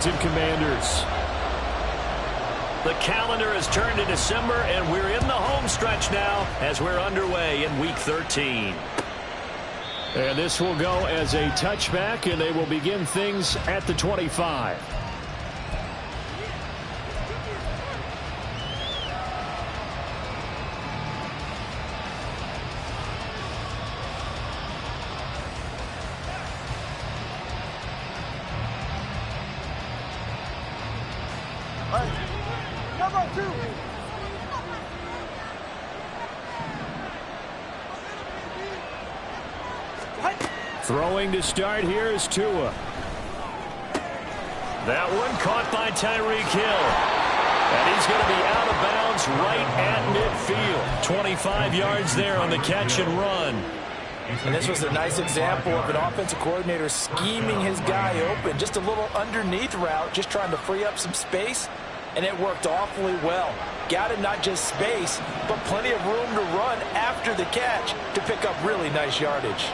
Commanders. The calendar has turned to December, and we're in the home stretch now as we're underway in Week 13. And this will go as a touchback, and they will begin things at the 25. Throwing to start here is Tua. That one caught by Tyreek Hill. And he's going to be out of bounds right at midfield. 25 yards there on the catch and run. And this was a nice example of an offensive coordinator scheming his guy open. Just a little underneath route, just trying to free up some space. And it worked awfully well. Got him not just space, but plenty of room to run after the catch to pick up really nice yardage.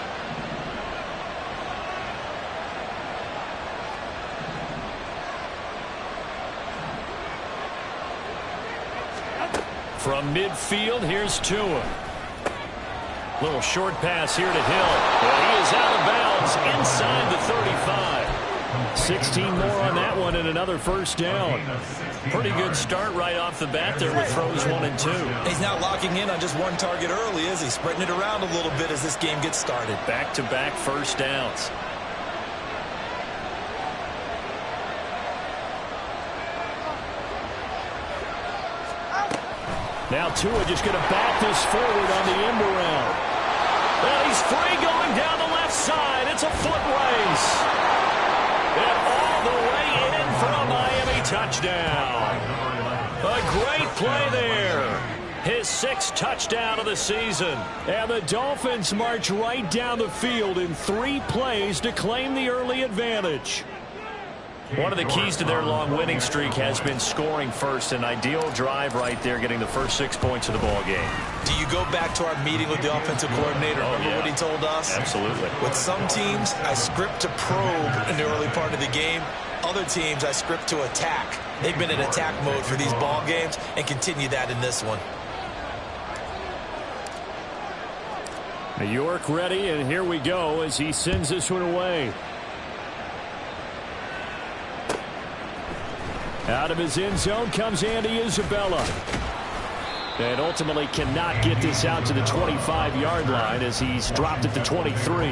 From midfield, here's Tua. Little short pass here to Hill. Well, he is out of bounds inside the 35. 16 more on that one and another first down. Pretty good start right off the bat there with throws 1 and 2. He's not locking in on just one target early, is he? Spreading it around a little bit as this game gets started. Back-to-back first downs. Now Tua just going to back this forward on the end around. Well, he's free going down the left side. It's a foot race. And all the way in for a Miami touchdown. A great play there. His 6th touchdown of the season. And the Dolphins march right down the field in 3 plays to claim the early advantage. One of the keys to their long winning streak has been scoring first. An ideal drive right there, getting the first 6 points of the ball game. Do you go back to our meeting with the offensive coordinator? Remember what he told us? Absolutely. With some teams, I script to probe in the early part of the game. Other teams, I script to attack. They've been in attack mode for these ball games and continue that in this one. New York ready, and here we go as he sends this one away. Out of his end zone comes Andy Isabella. And ultimately cannot get this out to the 25-yard line as he's dropped at the 23.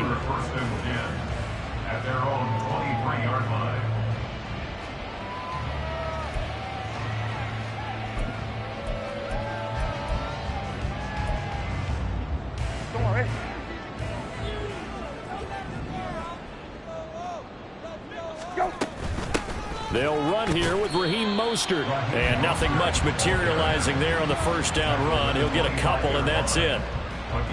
At their own 23-yard line. Come on, Ray. Go. They'll run here with Raheem Mostert. And nothing much materializing there on the first down run. He'll get a couple, and that's it.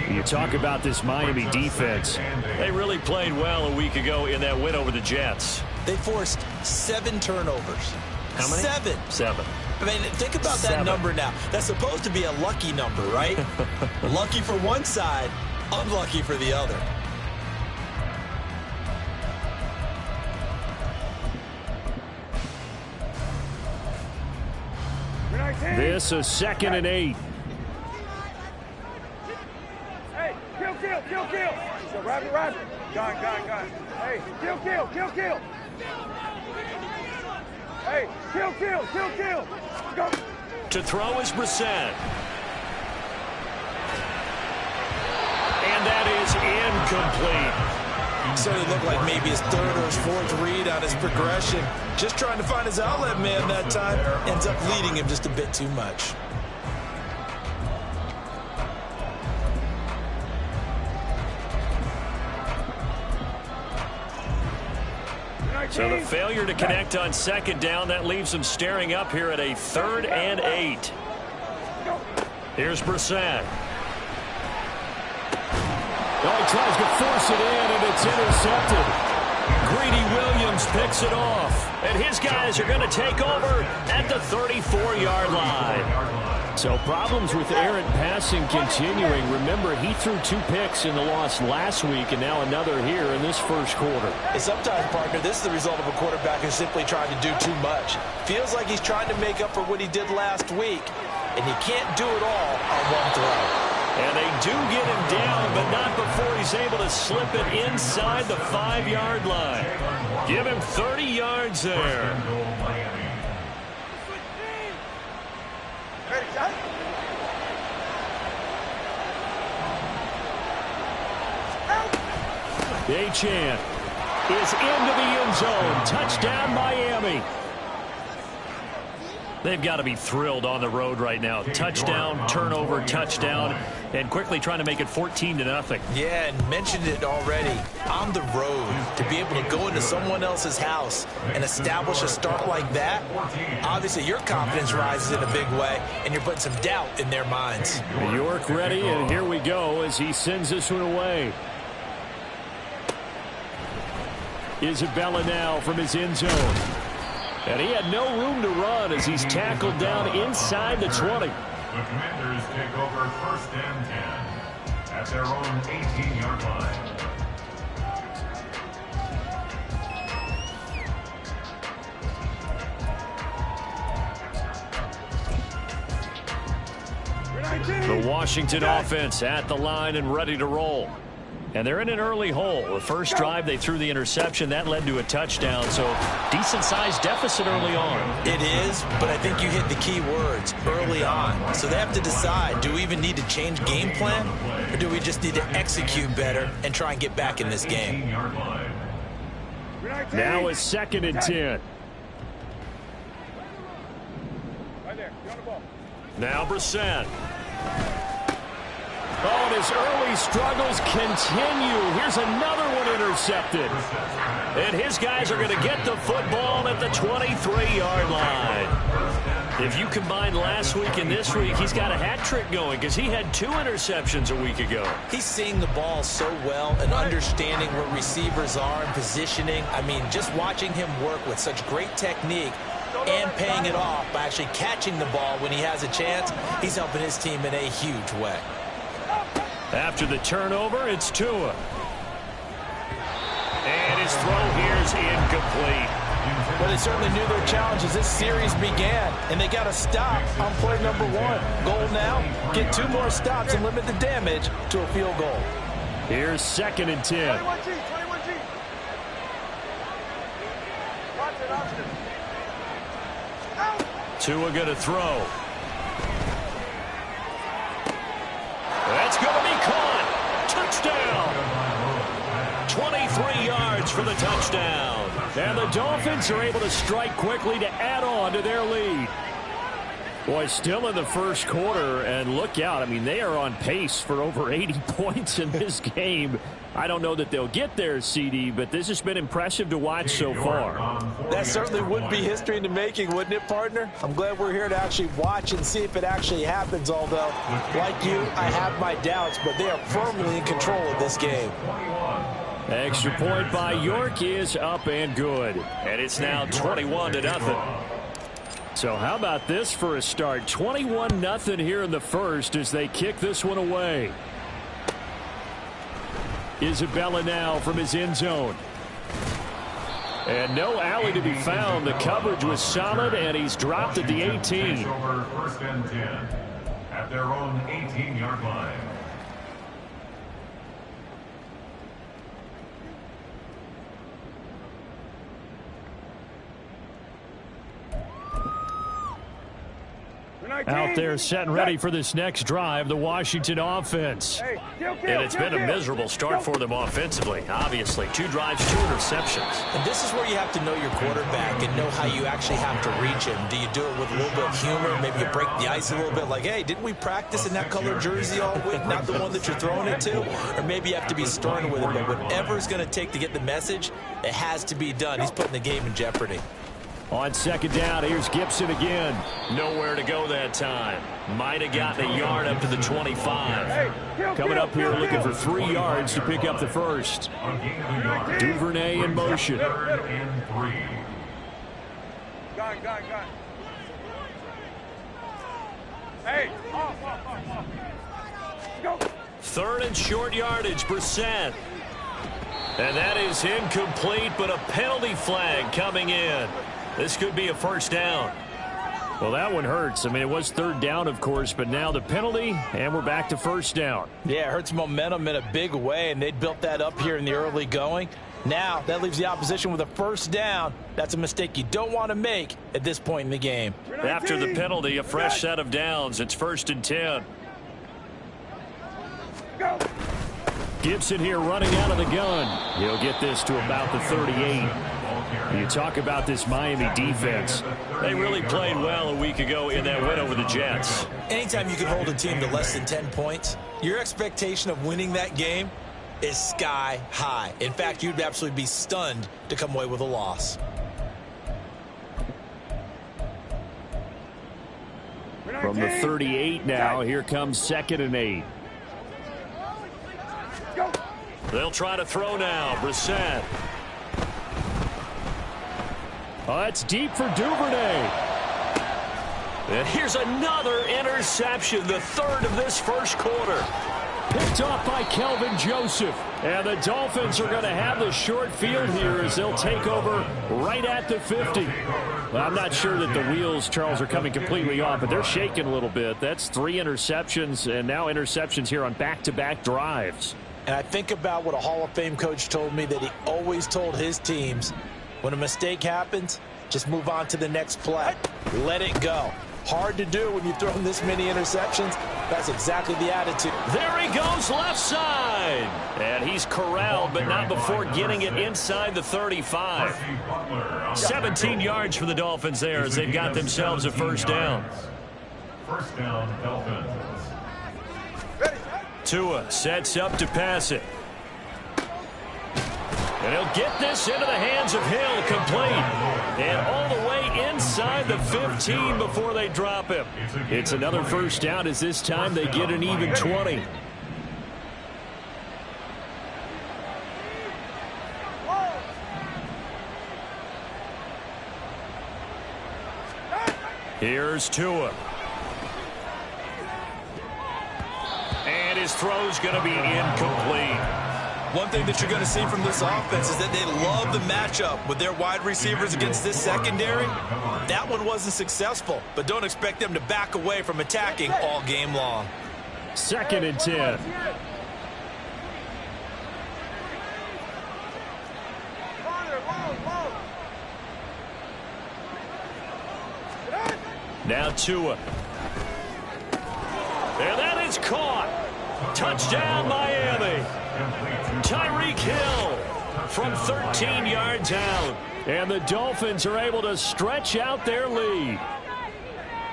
You talk about this Miami defense. They really played well a week ago in that win over the Jets. They forced 7 turnovers. How many? 7. 7. I mean, think about that number now. That's supposed to be a lucky number, right? Lucky for one side, unlucky for the other. This is 2nd and 8. Hey, kill. So rabbit. Gone. Hey, kill. Hey, kill. Go. To throw is Brissett. And that is incomplete. Certainly looked like maybe his 3rd or his 4th read on his progression. Just trying to find his outlet man that time. Ends up leading him just a bit too much. So the failure to connect on 2nd down, that leaves him staring up here at a 3rd and 8. Here's Brissett. Oh, he tries to force it in, and it's intercepted. Greedy Williams picks it off. And his guys are going to take over at the 34-yard line. So problems with errant passing continuing. Remember, he threw 2 picks in the loss last week and now another here in this first quarter. And sometimes, partner, this is the result of a quarterback who's simply trying to do too much. Feels like he's trying to make up for what he did last week, and he can't do it all on one throw. And they do get him down, but not before he's able to slip it inside the 5-yard line. Give him 30 yards there. Achane is into the end zone. Touchdown, Miami. They've got to be thrilled on the road right now. Touchdown, turnover, touchdown, and quickly trying to make it 14-0. Yeah, and mentioned it already. On the road, to be able to go into someone else's house and establish a start like that, obviously your confidence rises in a big way, and you're putting some doubt in their minds. York ready, and here we go as he sends this one away. Isabella now from his end zone. And he had no room to run as he's tackled down inside the 20. The Commanders take over 1st and 10 at their own 18-yard line. The Washington offense at the line and ready to roll. And they're in an early hole. The first drive, they threw the interception. That led to a touchdown, so decent-sized deficit early on. It is, but I think you hit the key words, early on. So they have to decide, do we even need to change game plan, or do we just need to execute better and try and get back in this game? Now it's 2nd and 10. Right there. You're on the ball. Now Brissett. Oh, and his early struggles continue. Here's another one intercepted. And his guys are going to get the football at the 23-yard line. If you combine last week and this week, he's got a hat trick going because he had 2 interceptions a week ago. He's seeing the ball so well and understanding where receivers are and positioning. I mean, just watching him work with such great technique and paying it off by actually catching the ball when he has a chance, he's helping his team in a huge way. After the turnover, it's Tua. And his throw here is incomplete. Well, they certainly knew their challenge as this series began, and they got to stop on play number 1. Goal now, get 2 more stops and limit the damage to a field goal. Here's 2nd and 10. 21G. Watch it, Austin. Tua going to throw. That's going to be caught. Touchdown. 23 yards for the touchdown. And the Dolphins are able to strike quickly to add on to their lead. Boy, still in the first quarter, and look out. I mean, they are on pace for over 80 points in this game. I don't know that they'll get there, CD, but this has been impressive to watch so far. That certainly would be history in the making, wouldn't it, partner? I'm glad we're here to actually watch and see if it actually happens, although, like you, I have my doubts, but they are firmly in control of this game. Extra point by York is up and good. And it's now 21-0. So how about this for a start? 21-0 here in the first as they kick this one away. Isabella now from his end zone. And no alley to be found. The coverage was solid, and he's dropped at the 18. Over 1st and 10 at their own 18-yard line. Out there set and ready for this next drive, the Washington offense. And it's been a miserable start for them offensively. Obviously, 2 drives, 2 interceptions. And this is where you have to know your quarterback and know how you actually have to reach him. Do you do it with a little bit of humor? Maybe you break the ice a little bit like, hey, didn't we practice in that color jersey all week? Not the one that you're throwing it to? Or maybe you have to be stern with him. But whatever it's going to take to get the message, it has to be done. He's putting the game in jeopardy. On 2nd down, here's Gibson again. Nowhere to go that time. Might have gotten a yard up to the 25. Coming up here looking for 3 yards to pick up the first. Duvernay in motion. Got it. Hey, go. Third and short yardage, Brissett. And that is incomplete, but a penalty flag coming in. This could be a first down. Well, that one hurts. I mean, it was third down, of course, but now the penalty, and we're back to first down. Yeah, it hurts momentum in a big way, and they built that up here in the early going. Now, that leaves the opposition with a first down. That's a mistake you don't want to make at this point in the game. After the penalty, a fresh set of downs. It's 1st and 10. Go. Gibson here running out of the gun. He'll get this to about the 38. You talk about this Miami defense. They really played well a week ago in that win over the Jets. Anytime you can hold a team to less than 10 points, your expectation of winning that game is sky high. In fact, you'd absolutely be stunned to come away with a loss. From the 38 now, here comes 2nd and 8. Go. They'll try to throw now. Brissett. Oh, that's deep for Duvernay. And here's another interception, the third of this first quarter. Picked off by Kelvin Joseph. And the Dolphins are going to have the short field here as they'll take over right at the 50. Well, I'm not sure that the wheels, Charles, are coming completely off, but they're shaking a little bit. That's 3 interceptions, and now interceptions here on back-to-back drives. And I think about what a Hall of Fame coach told me that he always told his teams, when a mistake happens, just move on to the next play. Let it go. Hard to do when you've thrown this many interceptions. That's exactly the attitude. There he goes left side. And he's corralled, but not before getting it inside the 35. 17 yards for the Dolphins there as they've got themselves a first down. First down, Dolphins. Tua sets up to pass it. And he'll get this into the hands of Hill, complete. And all the way inside the 15 before they drop him. It's another first down as this time they get an even 20. Here's Tua. And his throw's going to be incomplete. One thing that you're going to see from this offense is that they love the matchup with their wide receivers against this secondary. That one wasn't successful, but don't expect them to back away from attacking all game long. 2nd and 10. Now Tua. And that is caught. Touchdown, Miami. Tyreek Hill from 13 yards out. And the Dolphins are able to stretch out their lead.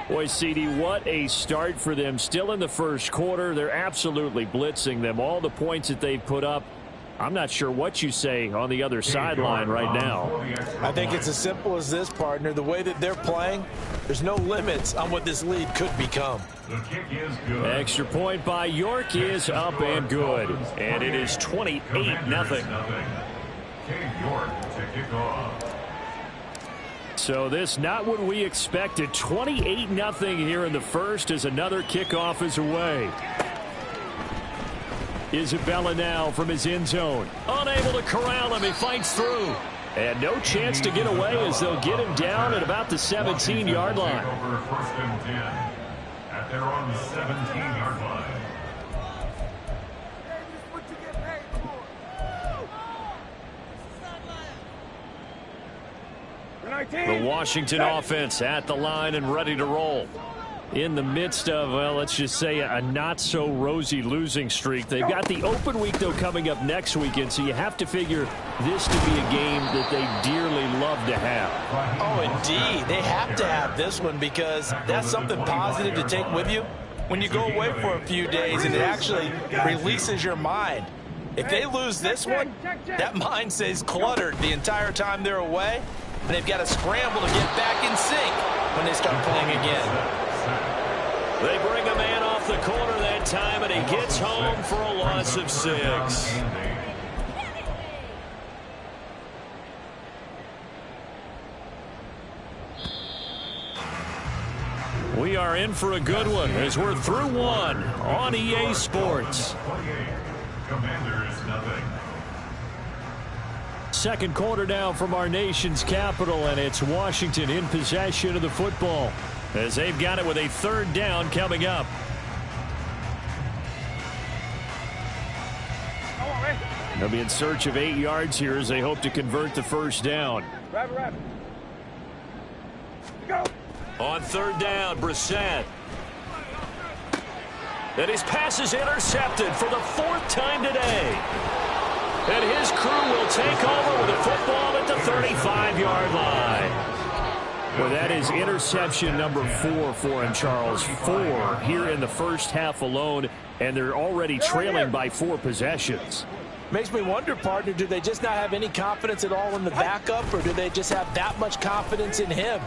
Boy, CD, what a start for them. Still in the first quarter. They're absolutely blitzing them. All the points that they've put up, I'm not sure what you say on the other sideline right now. I think it's as simple as this, partner. The way that they're playing, there's no limits on what this lead could become. The kick is good. Extra point by York is up and good. And it is 28-0. Cade York to kick off. So this not what we expected. 28-0 here in the first as another kickoff is away. Isabella now from his end zone. Unable to corral him. He fights through. And no chance to get away as they'll get him down at about the 17-yard line. Over 1st and 10 at their own 17-yard line. The Washington offense at the line and ready to roll. In the midst of, well, let's just say a not-so-rosy losing streak. They've got the open week, though, coming up next weekend, so you have to figure this to be a game that they dearly love to have. Oh, indeed. They have to have this one because that's something positive to take with you when you go away for a few days, and it actually releases your mind. If they lose this one, that mind stays cluttered the entire time they're away, and they've got to scramble to get back in sync when they start playing again. They bring a man off the corner that time, and he gets home for a loss of 6. We are in for a good one as we're through one on EA Sports. Commanders nothing. Second quarter now from our nation's capital, and it's Washington in possession of the football as they've got it with a third down coming up. They'll be in search of 8 yards here as they hope to convert the first down. Rapid. Go. On third down, Brissett. And his pass is intercepted for the 4th time today. And his crew will take over with the football at the 35-yard line. Well, that is interception number 4 for him, Charles. 4 here in the first half alone, and they're already trailing by 4 possessions. Makes me wonder, partner, do they just not have any confidence at all in the backup, or do they just have that much confidence in him?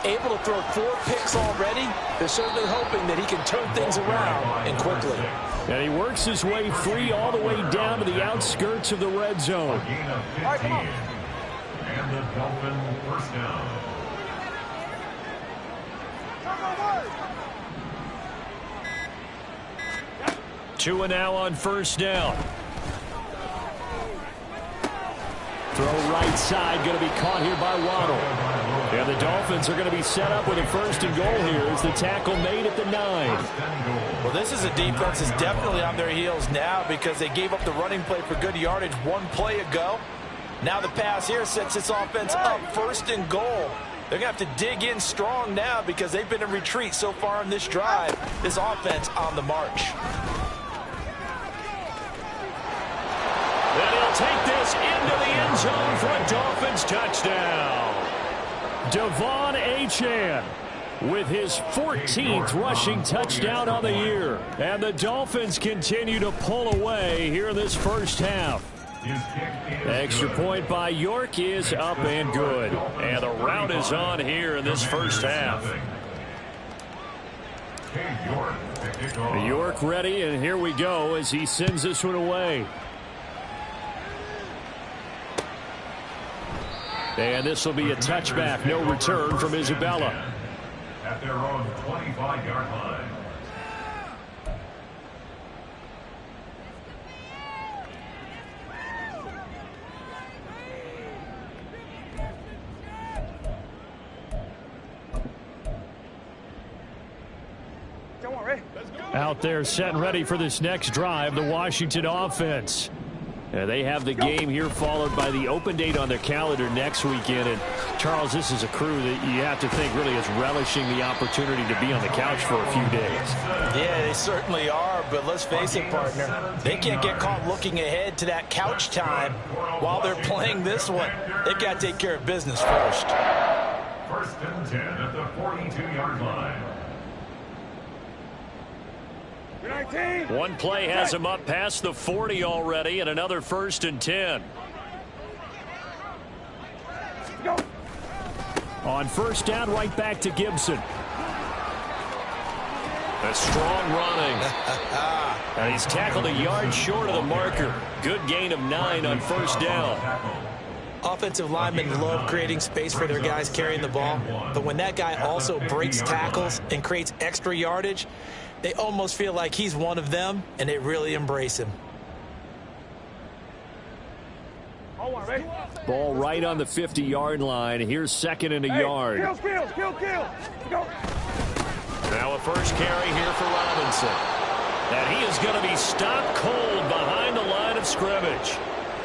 Able to throw 4 picks already, they're certainly hoping that he can turn things around and quickly. And he works his way free all the way down to the outskirts of the red zone. Gain of 15. And the Dolphin first down. Two and now on first down. Throw right side, going to be caught here by Waddle. And the Dolphins are going to be set up with a first and goal here as the tackle made at the 9. Well, this is a defense that's definitely on their heels now because they gave up the running play for good yardage 1 play ago. Now the pass here sets this offense up first and goal. They're going to have to dig in strong now because they've been in retreat so far in this drive. This offense on the march. And he'll take this into the end zone for a Dolphins touchdown. Devon Achane with his 14th rushing touchdown on the year. And the Dolphins continue to pull away here in this first half. Extra point by York is up and good. And the route is on here in this first half. York ready, and here we go as he sends this one away. And this will be a touchback, no return from Isabella. At their own 25-yard line. Out there set and ready for this next drive, the Washington offense. They have the game here followed by the open date on their calendar next weekend. And, Charles, this is a crew that you have to think really is relishing the opportunity to be on the couch for a few days. Yeah, they certainly are, but let's face it, partner. They can't get caught looking ahead to that couch time while they're playing this one. They've got to take care of business first. First and 10 at the 42-yard line. 19. One play has him up past the 40 already, and another first and 10. Go. On first down, right back to Gibson. A strong running. And he's tackled a yard short of the marker. Good gain of 9 on first down. Offensive linemen love creating space for their guys carrying the ball, but when that guy also breaks tackles and creates extra yardage, they almost feel like he's one of them, and they really embrace him. Ball right on the 50-yard line. Here's second and a yard. Kill. Go. Now a first carry here for Robinson. And he is going to be stopped cold behind the line of scrimmage.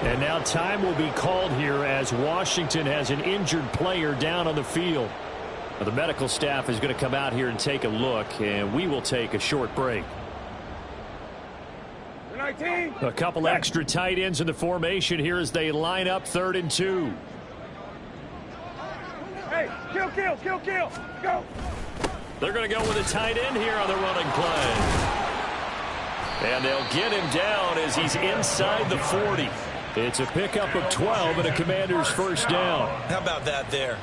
And now time will be called here as Washington has an injured player down on the field. Now the medical staff is going to come out here and take a look, and we will take a short break. 19. A couple extra tight ends in the formation here as they line up 3rd and 2. Hey, kill. Go. They're going to go with a tight end here on the running play. And they'll get him down as he's inside the 40. It's a pickup of 12 and a Commander's first down. How about that there?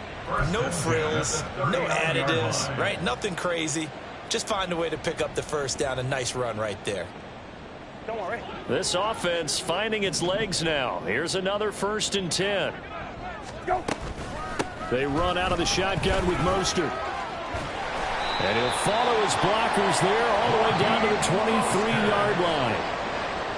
No frills, no additives, right? Nothing crazy. Just find a way to pick up the first down. A nice run right there. Don't worry. This offense finding its legs now. Here's another 1st and 10. Go. They run out of the shotgun with Mostert. And he'll follow his blockers there all the way down to the 23-yard line.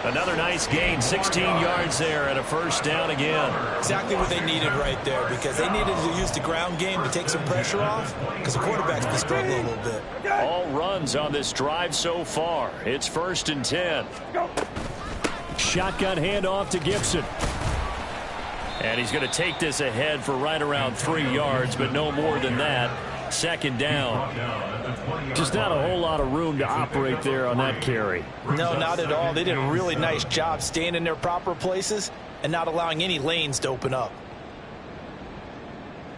Another nice gain, 16 yards there and a first down again. Exactly what they needed right there, because they needed to use the ground game to take some pressure off, because the quarterback's been struggling a little bit. All runs on this drive so far. It's 1st and 10. Shotgun handoff to Gibson. And he's going to take this ahead for right around 3 yards, but no more than that. 2nd down. Just not a whole lot of room to operate there on that carry. No, not at all. They did a really nice job staying in their proper places and not allowing any lanes to open up.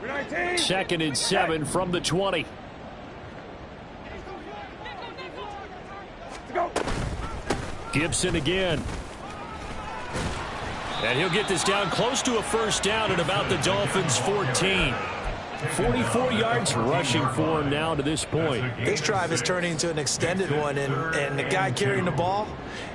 2nd and 7 from the 20. Gibson again. And he'll get this down close to a first down at about the Dolphins' 14. 44 yards rushing for him now to this point. This drive is turning into an extended one, and the guy carrying the ball,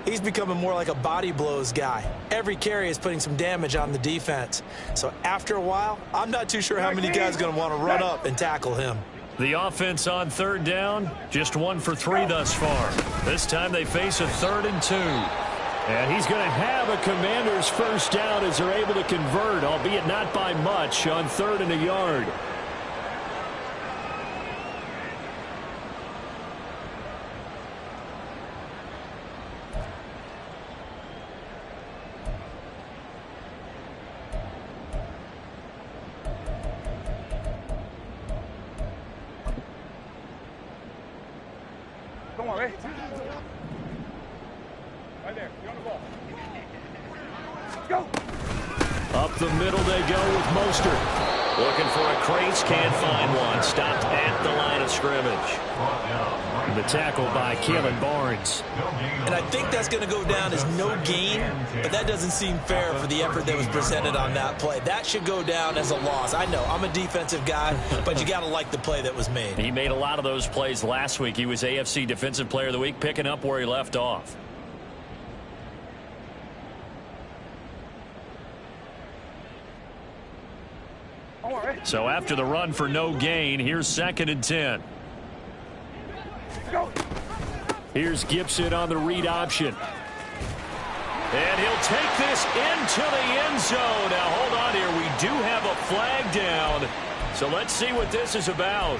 he's becoming more like a body blows guy. Every carry is putting some damage on the defense. So after a while, I'm not too sure how many guys are going to want to run up and tackle him. The offense on 3rd down, just 1 for 3 thus far. This time they face a 3rd and 2. And he's going to have a Commander's first down as they're able to convert, albeit not by much, on 3rd and a yard. Come on, Ray. Right there. You're on the ball. Go. Up the middle they go with Mostert. Looking for a crease, can't find one. Stopped at the line of scrimmage. The tackle by Kalen Barnes. And I think that's going to go down as no gain, but that doesn't seem fair for the effort that was presented on that play. That should go down as a loss. I know, I'm a defensive guy, but you got to like the play that was made. He made a lot of those plays last week. He was AFC Defensive Player of the Week, picking up where he left off. So after the run for no gain, here's 2nd and 10. Here's Gibson on the read option. And he'll take this into the end zone. Now, hold on here. We do have a flag down. So let's see what this is about.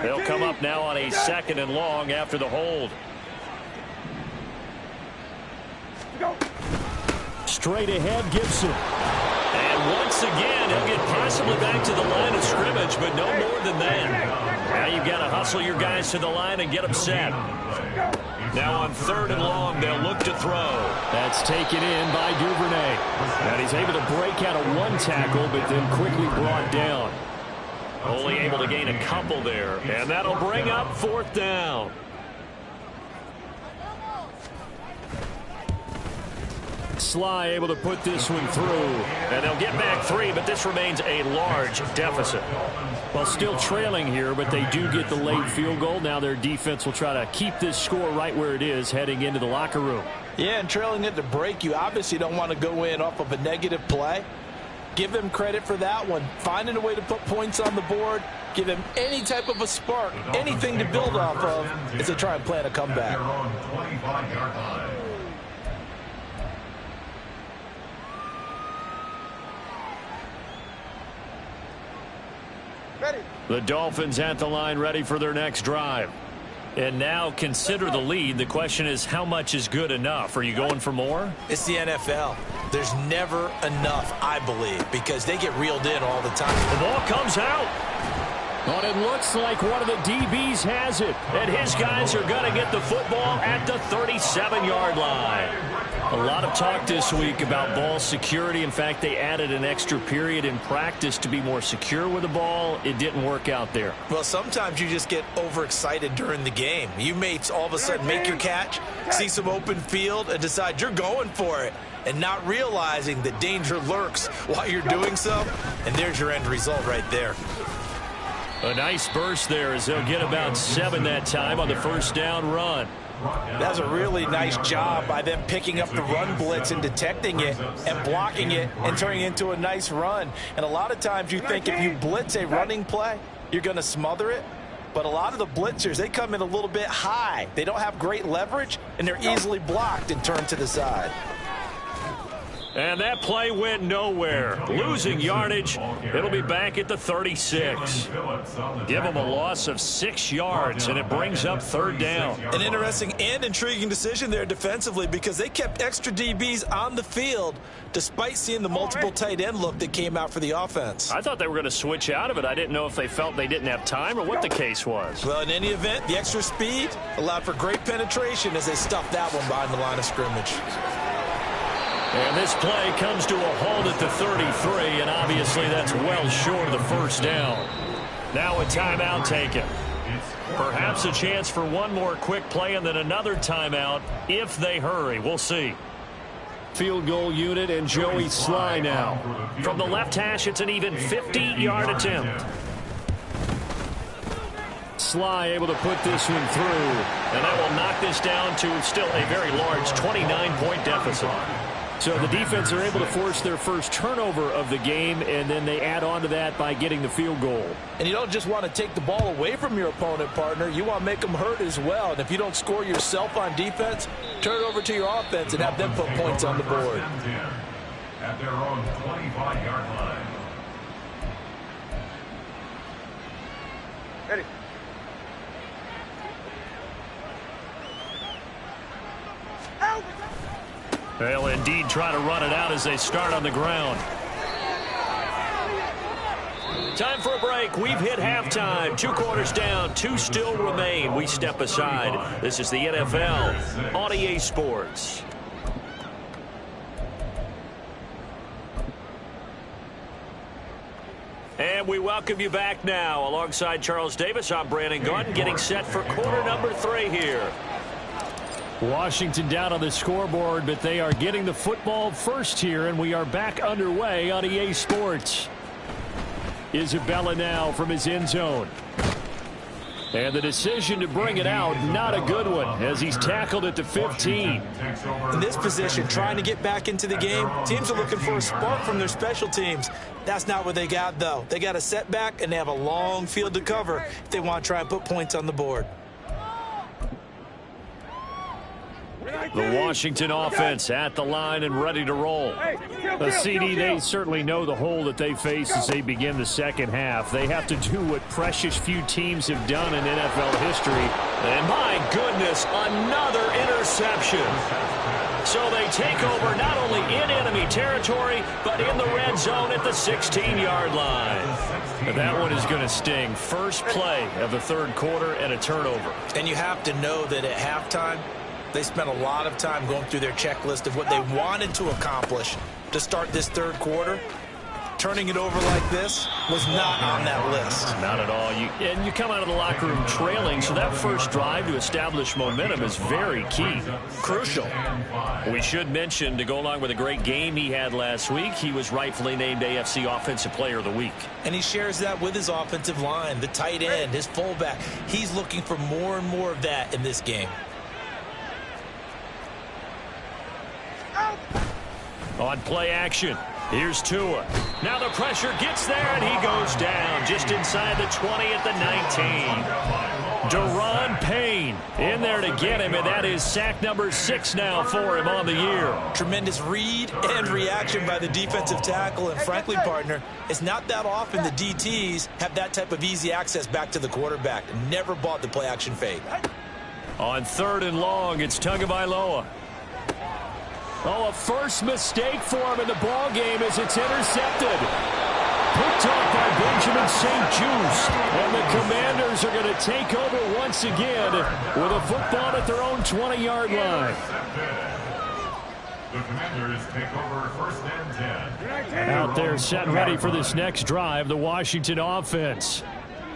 They'll come up now on a 2nd and long after the hold. Straight ahead, Gibson. And once again, he'll get possibly back to the line of scrimmage, but no more than that. Now you've got to hustle your guys to the line and get them set. Now on 3rd and long, they'll look to throw. That's taken in by Duvernay. And he's able to break out of one tackle, but then quickly brought down. Only able to gain a couple there, and that'll bring up 4th down. Sly able to put this one through, and they'll get back 3, but this remains a large deficit. Well, still trailing here, but they do get the late field goal. Now their defense will try to keep this score right where it is heading into the locker room. Yeah, and trailing it to break, you obviously don't want to go in off of a negative play. Give them credit for that one. Finding a way to put points on the board, give them any type of a spark, anything to build off of as they try and plan a comeback. Ready. The Dolphins at the line, ready for their next drive. And now consider the lead. The question is, how much is good enough? Are you going for more? It's the NFL. There's never enough, I believe, because they get reeled in all the time. The ball comes out. But it looks like one of the DBs has it. And his guys are going to get the football at the 37-yard line. A lot of talk this week about ball security. In fact, they added an extra period in practice to be more secure with the ball. It didn't work out there. Well, sometimes you just get overexcited during the game. You may all of a sudden make your catch, see some open field, and decide you're going for it, and not realizing that danger lurks while you're doing so. And there's your end result right there. A nice burst there as they'll get about 7 that time on the first down run. That's a really nice job by them picking up the run blitz and detecting it and blocking it and turning it into a nice run. And a lot of times you think if you blitz a running play, you're going to smother it. But a lot of the blitzers, they come in a little bit high. They don't have great leverage, and they're easily blocked and turned to the side. And that play went nowhere. Losing yardage. It'll be back at the 36. Give them a loss of 6 yards, and it brings up 3rd down. An interesting and intriguing decision there defensively because they kept extra DBs on the field despite seeing the multiple tight end look that came out for the offense. I thought they were going to switch out of it. I didn't know if they felt they didn't have time or what the case was. Well, in any event, the extra speed allowed for great penetration as they stuffed that one behind the line of scrimmage. And this play comes to a halt at the 33, and obviously that's well short of the first down. Now a timeout taken. Perhaps a chance for one more quick play and then another timeout if they hurry. We'll see. Field goal unit and Joey Sly now. From the left hash, it's an even 50-yard attempt. Sly able to put this one through, and that will knock this down to still a very large 29-point deficit. So the defense are able to force their first turnover of the game, and then they add on to that by getting the field goal. And you don't just want to take the ball away from your opponent, partner. You want to make them hurt as well. And if you don't score yourself on defense, turn it over to your offense and have them put points on the board. At their own 25-yard line. Ready. Out. They'll indeed try to run it out as they start on the ground. Time for a break. We've hit halftime. 2 quarters down. 2 still remain. We step aside. This is the NFL on EA Sports. And we welcome you back now. Alongside Charles Davis, I'm Brandon Gordon, getting set for quarter number 3 here. Washington down on the scoreboard, but they are getting the football first here, and we are back underway on EA Sports. Isabella now from his end zone. And the decision to bring it out, not a good one, as he's tackled at the 15. In this position, trying to get back into the game, teams are looking for a spark from their special teams. That's not what they got, though. They got a setback, and they have a long field to cover if they want to try and put points on the board. The Washington offense at the line and ready to roll. The CD, they certainly know the hole that they face as they begin the second half. They have to do what precious few teams have done in NFL history. And my goodness, another interception. So they take over not only in enemy territory, but in the red zone at the 16-yard line. And that one is going to sting. First play of the 3rd quarter and a turnover. And you have to know that at halftime, they spent a lot of time going through their checklist of what they wanted to accomplish to start this 3rd quarter. Turning it over like this was not on that list. Not at all. And you come out of the locker room trailing, so that first drive to establish momentum is very key. Crucial. We should mention, to go along with a great game he had last week, he was rightfully named AFC Offensive Player of the Week. And he shares that with his offensive line, the tight end, his fullback. He's looking for more and more of that in this game. On play action, here's Tua. Now the pressure gets there, and he goes down just inside the 20 at the 19. Deron Payne in there to get him, and that is sack number 6 now for him on the year. Tremendous read and reaction by the defensive tackle, and frankly, partner, it's not that often the DTs have that type of easy access back to the quarterback. Never bought the play action fade. On 3rd and long, it's Tagovailoa. Oh, a first mistake for him in the ball game as it's intercepted. Picked off by Benjamin St-Juste. And the Commanders are going to take over once again with a football at their own 20-yard line. The Commanders take over 1st and 10. Out there set ready for this next drive, the Washington offense.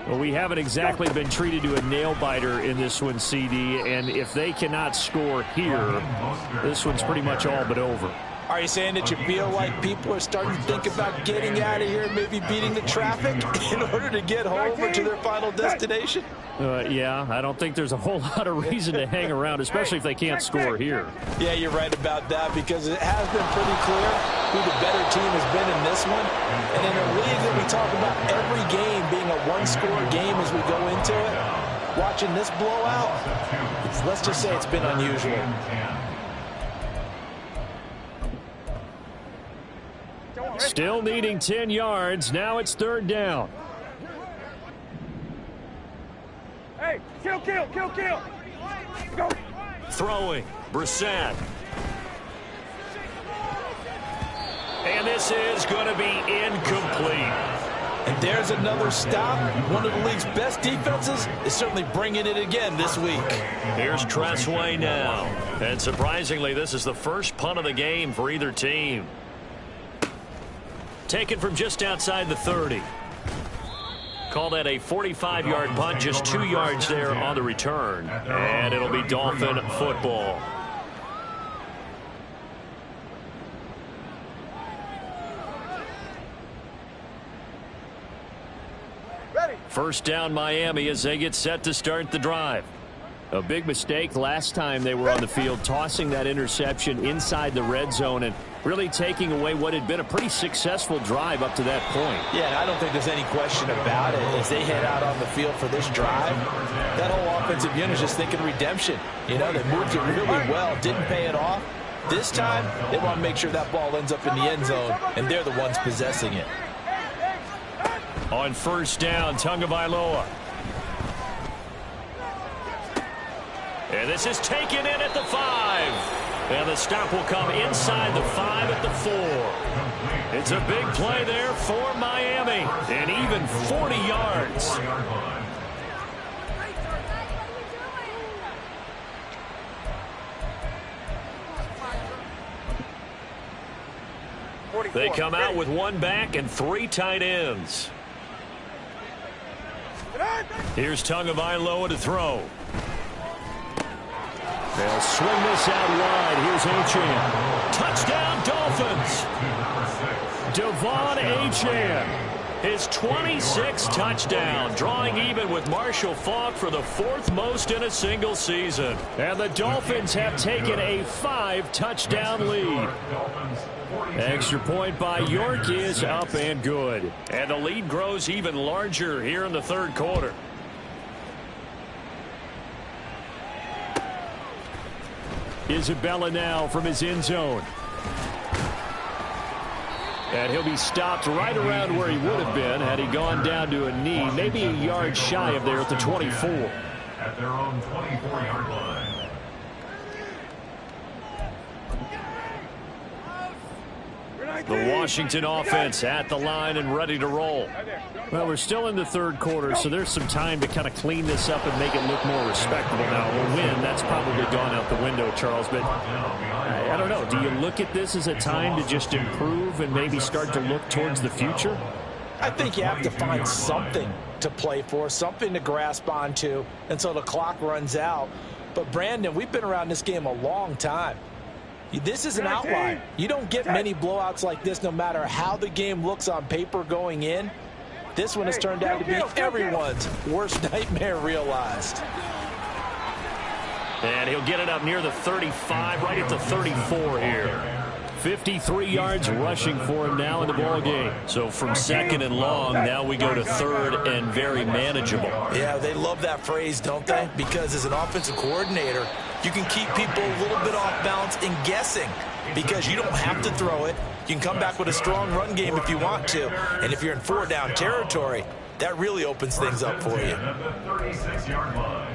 Well, we haven't exactly been treated to a nail-biter in this one, CD, and if they cannot score here, this one's pretty much all but over. Are you saying that you feel like people are starting to think about getting out of here and maybe beating the traffic in order to get home or to their final destination? Yeah, I don't think there's a whole lot of reason to hang around, especially if they can't score here. Yeah, you're right about that because it has been pretty clear who the better team has been in this one. And in a league that we talk about every game being a one-score game as we go into it, watching this blowout, let's just say it's been unusual. Still needing 10 yards. Now it's 3rd down. Hey, kill. Go. Throwing. Brissett. And this is going to be incomplete. And there's another stop. One of the league's best defenses is certainly bringing it again this week. Here's Tressway now. And surprisingly, this is the first punt of the game for either team. Taken from just outside the 30. Call that a 45-yard punt, just 2 yards there on the return. And it'll be Dolphin football. First down Miami as they get set to start the drive. A big mistake last time they were on the field, tossing that interception inside the red zone and really taking away what had been a pretty successful drive up to that point. Yeah, and I don't think there's any question about it. As they head out on the field for this drive, that whole offensive unit is just thinking redemption. You know, they moved it really well, didn't pay it off. This time, they want to make sure that ball ends up in the end zone, and they're the ones possessing it. On first down, Tagovailoa. And this is taken in at the 5. And the stop will come inside the 5 at the 4. It's a big play there for Miami. And even 40 yards. They come out with 1 back and 3 tight ends. Here's Tagovailoa to throw. They'll swing this out wide. Here's Achane. Touchdown, Dolphins. Devon Achane. His 26th touchdown, drawing even with Marshall Faulk for the 4th most in a single season. And the Dolphins have taken a 5-touchdown lead. Extra point by York is up and good. And the lead grows even larger here in the 3rd quarter. Isabella now from his end zone. And he'll be stopped right around where he would have been had he gone down to a knee, maybe a yard shy of there at the 24. At their own 24-yard line. The Washington offense at the line and ready to roll. Well, we're still in the 3rd quarter, so there's some time to kind of clean this up and make it look more respectable now. A win, that's probably gone out the window, Charles, but I don't know. Do you look at this as a time to just improve and maybe start to look towards the future? I think you have to find something to play for, something to grasp onto until the clock runs out. But, Brandon, we've been around this game a long time. This is an outlier. You don't get many blowouts like this no matter how the game looks on paper going in. This one has turned out to be everyone's worst nightmare realized. And he'll get it up near the 35, right at the 34 here. 53 yards rushing for him now in the ball game. So from 2nd and long, now we go to 3rd and very manageable. Yeah, they love that phrase, don't they? Because as an offensive coordinator, you can keep people a little bit off balance and guessing because you don't have to throw it. You can come back with a strong run game if you want to. And if you're in 4-down territory, that really opens things up for you. At the 36-yard line.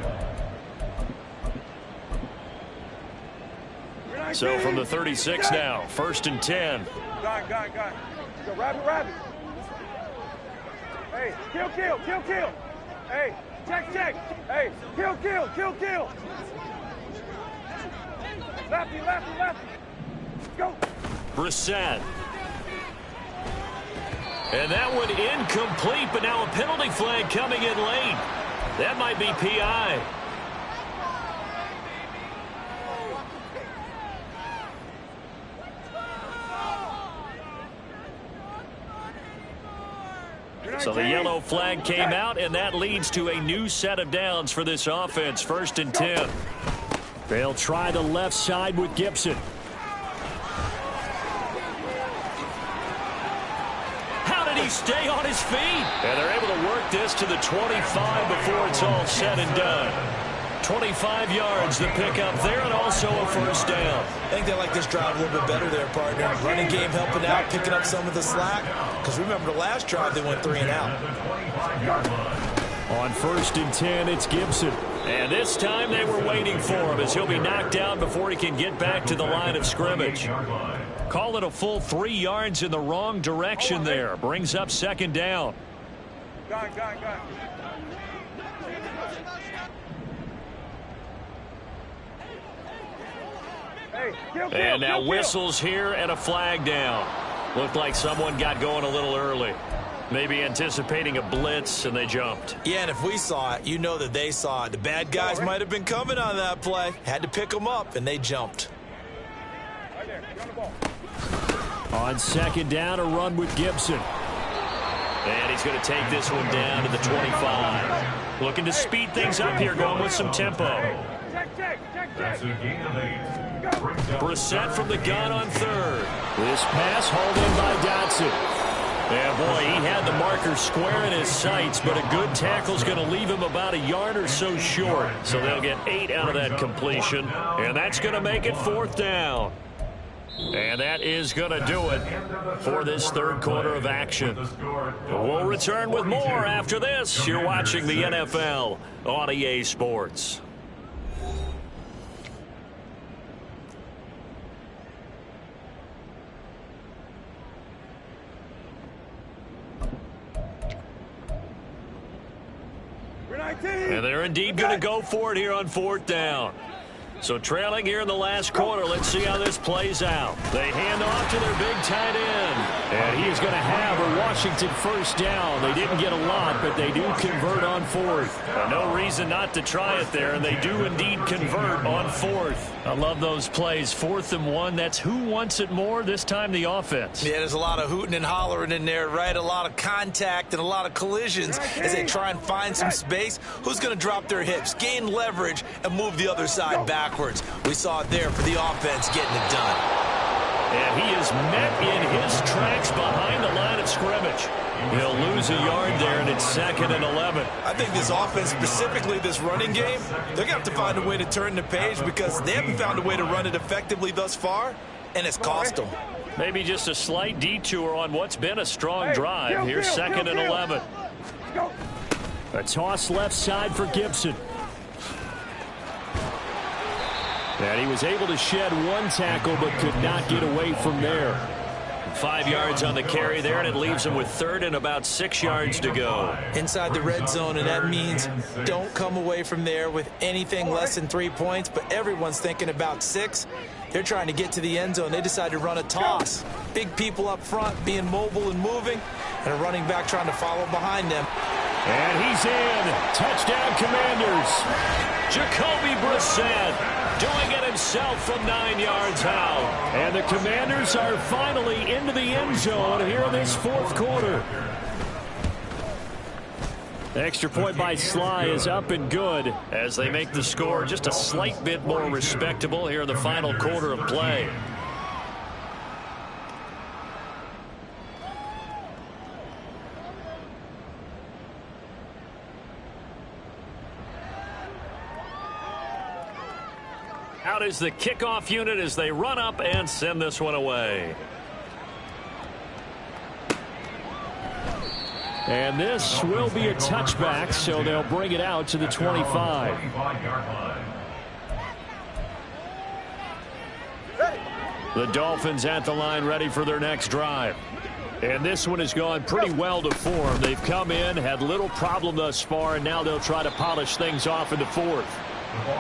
So from the 36 now, 1st and 10. Got it. Go, rabbit. Hey, kill. Hey, check. Hey, kill. Lefty. Go. Brissett. And that one incomplete, but now a penalty flag coming in late. That might be PI. So the yellow flag came out, and that leads to a new set of downs for this offense. 1st and 10. They'll try the left side with Gibson. How did he stay on his feet? And they're able to work this to the 25 before it's all said and done. 25 yards the pickup there, and also a 1st down. I think they like this drive a little bit better there, partner. Running game helping out, picking up some of the slack. Because remember the last drive, they went 3 and out. On 1st and 10, it's Gibson. And this time they were waiting for him as he'll be knocked down before he can get back to the line of scrimmage. Call it a full 3 yards in the wrong direction there. Brings up 2nd down. Go. And now whistles here and a flag down. Looked like someone got going a little early. Maybe anticipating a blitz, and they jumped. Yeah, and if we saw it, you know that they saw it. The bad guys might have been coming on that play. Had to pick them up, and they jumped. Right there. Get on the ball. On 2nd down, a run with Gibson. And he's going to take this one down to the 25. Looking to speed things up here, going with some tempo. Check. That's a gain of 8. Brissett from the gun on 3rd. This pass hauled in by Dotson. Yeah, boy, he had the marker square in his sights, but a good tackle's going to leave him about a yard or so short. So they'll get 8 out of that completion, and that's going to make it 4th down. And that is going to do it for this 3rd quarter of action. We'll return with more after this. You're watching the NFL on EA Sports. And they're indeed going to go for it here on 4th down. So trailing here in the last quarter, let's see how this plays out. They hand off to their big tight end. And he's going to have a Washington 1st down. They didn't get a lot, but they do convert on 4th. No reason not to try it there, and they do indeed convert on 4th. I love those plays. 4th and 1, that's who wants it more, this time the offense. Yeah, there's a lot of hooting and hollering in there, right? A lot of contact and a lot of collisions as they try and find some space. Who's going to drop their hips, gain leverage, and move the other side backwards? We saw it there for the offense getting it done. And he is met in his tracks behind the line of scrimmage. He'll lose a yard there, and it's 2nd and 11. I think this offense, specifically this running game, they're going to have to find a way to turn the page because they haven't found a way to run it effectively thus far, and it's cost them. Maybe just a slight detour on what's been a strong drive. Here's 2nd and 11. A toss left side for Gibson. And he was able to shed one tackle but could not get away from there. 5 yards on the carry there, and it leaves him with 3rd and about 6 yards to go. Inside the red zone, and that means don't come away from there with anything less than 3 points, but everyone's thinking about 6. They're trying to get to the end zone. They decide to run a toss. Big people up front being mobile and moving, and a running back trying to follow behind them. And he's in. Touchdown, Commanders. Jacoby Brissett doing it himself from 9 yards out. And the Commanders are finally into the end zone here in this 4th quarter. The extra point by Sly is up and good as they make the score just a slight bit more respectable here in the final quarter of play. Out is the kickoff unit as they run up and send this one away. And this will be a touchback, so they'll bring it out to the 25. The Dolphins at the line ready for their next drive. And this one has gone pretty well to form. They've come in, had little problem thus far, and now they'll try to polish things off in the 4th.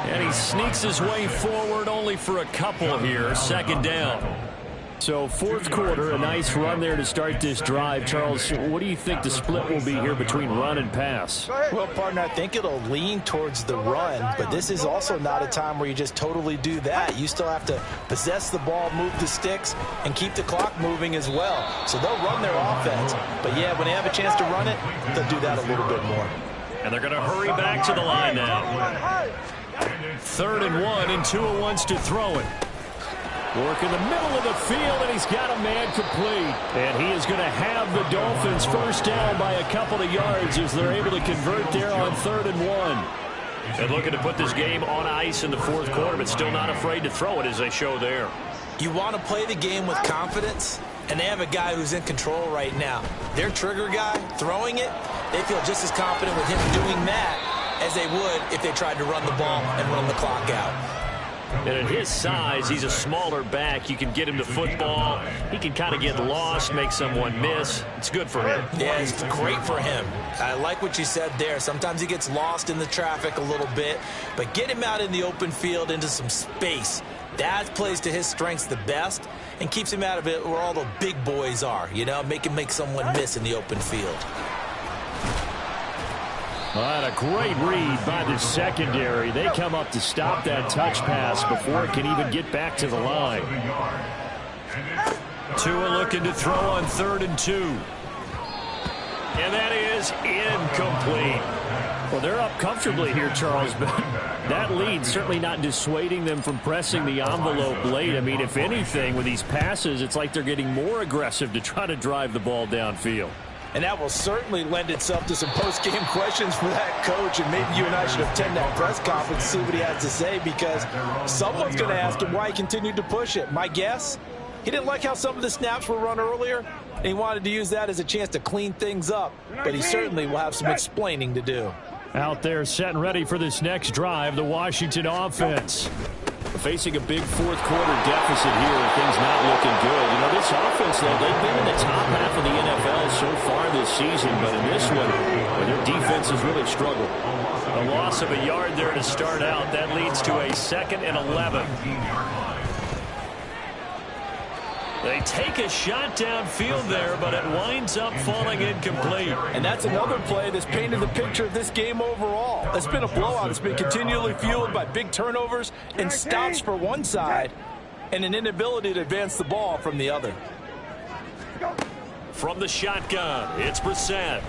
And he sneaks his way forward only for a couple here. 2nd down. So fourth quarter, a nice run there to start this drive. Charles, what do you think the split will be here between run and pass? Well, partner, I think it'll lean towards the run, but this is also not a time where you just totally do that. You still have to possess the ball, move the sticks, and keep the clock moving as well. So they'll run their offense, but yeah, when they have a chance to run it, they'll do that a little bit more. And they're going to hurry back to the line now. 3rd and 1, and Tua wants to throw it. Work in the middle of the field, and he's got a man complete. And he is going to have the Dolphins first down by a couple of yards as they're able to convert there on 3rd and 1. And looking to put this game on ice in the fourth quarter, but still not afraid to throw it as they show there. You want to play the game with confidence, and they have a guy who's in control right now. Their trigger guy, throwing it, they feel just as confident with him doing that as they would if they tried to run the ball and run the clock out. And at his size, he's a smaller back. You can get him to football. He can kind of get lost, make someone miss. It's good for him. Yeah, it's great for him. I like what you said there. Sometimes he gets lost in the traffic a little bit, but get him out in the open field into some space. That plays to his strengths the best and keeps him out of it where all the big boys are, you know, make someone miss in the open field. And a great read by the secondary. They come up to stop that touch pass before it can even get back to the line. Tua looking to throw on 3rd and 2. And that is incomplete. Well, they're up comfortably here, Charles, but that lead certainly not dissuading them from pressing the envelope late. I mean, if anything, with these passes, it's like they're getting more aggressive to try to drive the ball downfield. And that will certainly lend itself to some post-game questions for that coach. And maybe you and I should attend that press conference to see what he has to say, because someone's going to ask him why he continued to push it. My guess, he didn't like how some of the snaps were run earlier, and he wanted to use that as a chance to clean things up. But he certainly will have some explaining to do. Out there set and ready for this next drive, the Washington offense. Facing a big fourth quarter deficit here, things not looking good. You know, this offense, though, they've been in the top half of the NFL so far this season, but in this one, their defense has really struggled. A loss of a yard there to start out. That leads to a 2nd and 11. They take a shot downfield there, but it winds up falling incomplete. And that's another play that's painted the picture of this game overall. It's been a blowout. It's been continually fueled by big turnovers and stops for one side and an inability to advance the ball from the other. From the shotgun, it's Brissett.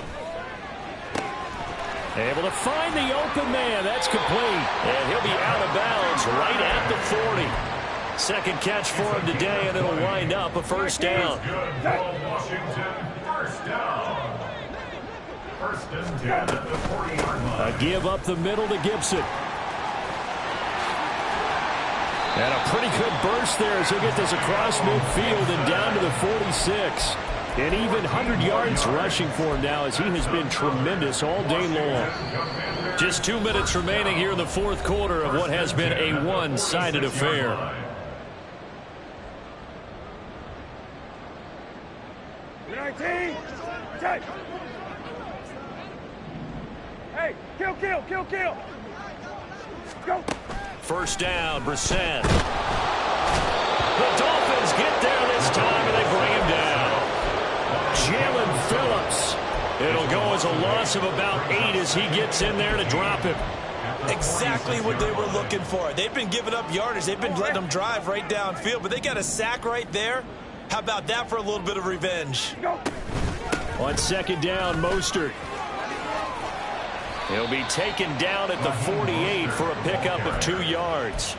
Able to find the open man. That's complete. And he'll be out of bounds right at the 40. Second catch for him today, and it'll wind up a first down. A give up the middle to Gibson. And a pretty good burst there as he'll get this across midfield and down to the 46. And even 100 yards rushing for him now, as he has been tremendous all day long. Just 2 minutes remaining here in the fourth quarter of what has been a one-sided affair. Hey, kill. Go. First down, Brissett. The Dolphins get there this time, and they bring him down. Jalen Phillips. It'll go as a loss of about 8 as he gets in there to drop him. Exactly what they were looking for. They've been giving up yardage. They've been letting them drive right downfield, but they got a sack right there. How about that for a little bit of revenge? On second down, Mostert. He'll be taken down at the 48 for a pickup of 2 yards.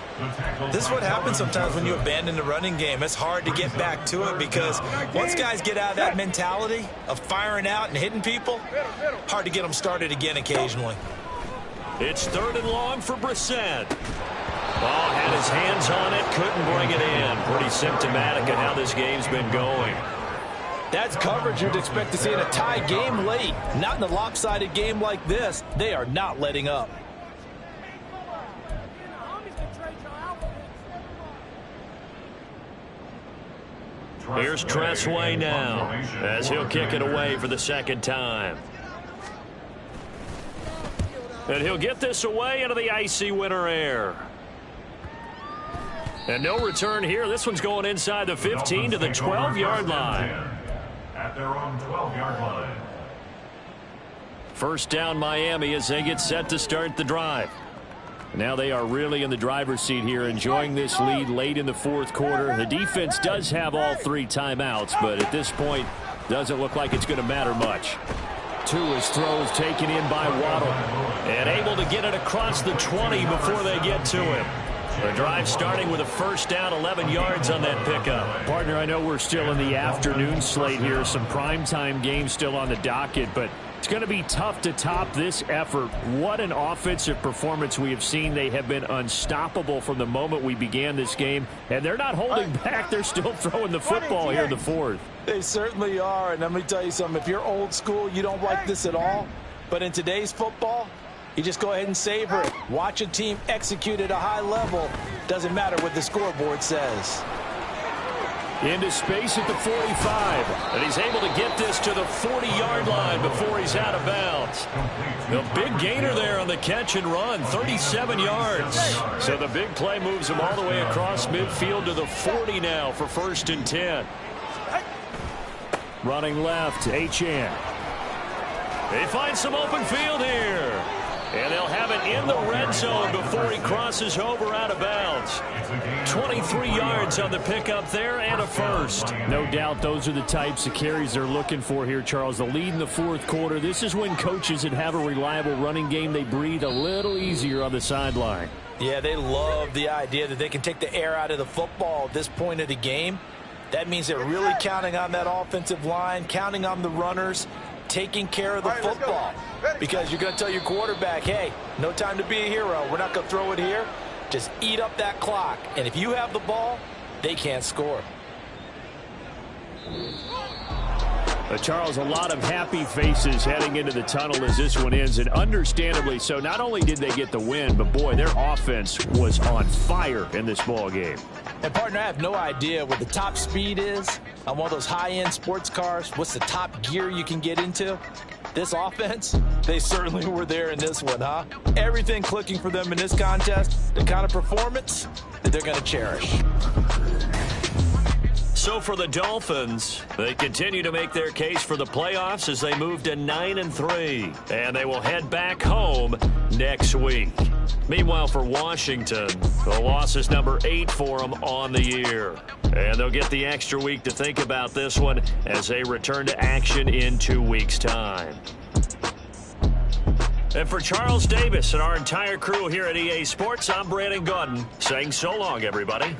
This is what happens sometimes when you abandon the running game. It's hard to get back to it because once guys get out of that mentality of firing out and hitting people, hard to get them started again occasionally. It's 3rd and long for Brissett. Ball had his hands on it, couldn't bring it in. Pretty symptomatic of how this game's been going. That's coverage you'd expect to see in a tie game late. Not in a lopsided game like this. They are not letting up. Here's Tressway now as he'll kick it away for the second time. And he'll get this away into the icy winter air. And no return here. This one's going inside the 15 to the 12-yard line. At their own 12-yard line. First down Miami as they get set to start the drive. Now they are really in the driver's seat here, enjoying this lead late in the fourth quarter. The defense does have all 3 timeouts, but at this point, doesn't look like it's going to matter much. Tua's throw is taken in by Waddle, and able to get it across the 20 before they get to him. The drive starting with a first down, 11 yards on that pickup. Partner, I know we're still in the afternoon slate here, some primetime games still on the docket, but it's going to be tough to top this effort. What an offensive performance we have seen. They have been unstoppable from the moment we began this game, and they're not holding back. They're still throwing the football here in the fourth. They certainly are, and let me tell you something. If you're old school, you don't like this at all, but in today's football, you just go ahead and savor it. Watch a team execute at a high level. Doesn't matter what the scoreboard says. Into space at the 45. And he's able to get this to the 40-yard line before he's out of bounds. The big gainer there on the catch and run, 37 yards. So the big play moves him all the way across midfield to the 40 now for 1st and 10. Running left, Achane. They find some open field here. And they'll have it in the red zone before he crosses over out of bounds. 23 yards on the pickup there and a first. No doubt those are the types of carries they're looking for here, Charles. The lead in the fourth quarter. This is when coaches that have a reliable running game, they breathe a little easier on the sideline. Yeah, they love the idea that they can take the air out of the football at this point of the game. That means they're really counting on that offensive line, counting on the runners, taking care of the football. Because you're going to tell your quarterback, hey, no time to be a hero. We're not going to throw it here. Just eat up that clock. And if you have the ball, they can't score. Charles, a lot of happy faces heading into the tunnel as this one ends, and understandably so. Not only did they get the win, but boy, their offense was on fire in this ball game. And partner, I have no idea what the top speed is on one of those high-end sports cars. What's the top gear you can get into? This offense, they certainly were there in this one, huh? Everything clicking for them in this contest, the kind of performance that they're going to cherish. So for the Dolphins, they continue to make their case for the playoffs as they move to 9-3, and they will head back home next week. Meanwhile, for Washington, the loss is number 8 for them on the year. And they'll get the extra week to think about this one as they return to action in 2 weeks' time. And for Charles Davis and our entire crew here at EA Sports, I'm Brandon Gaudin saying so long, everybody.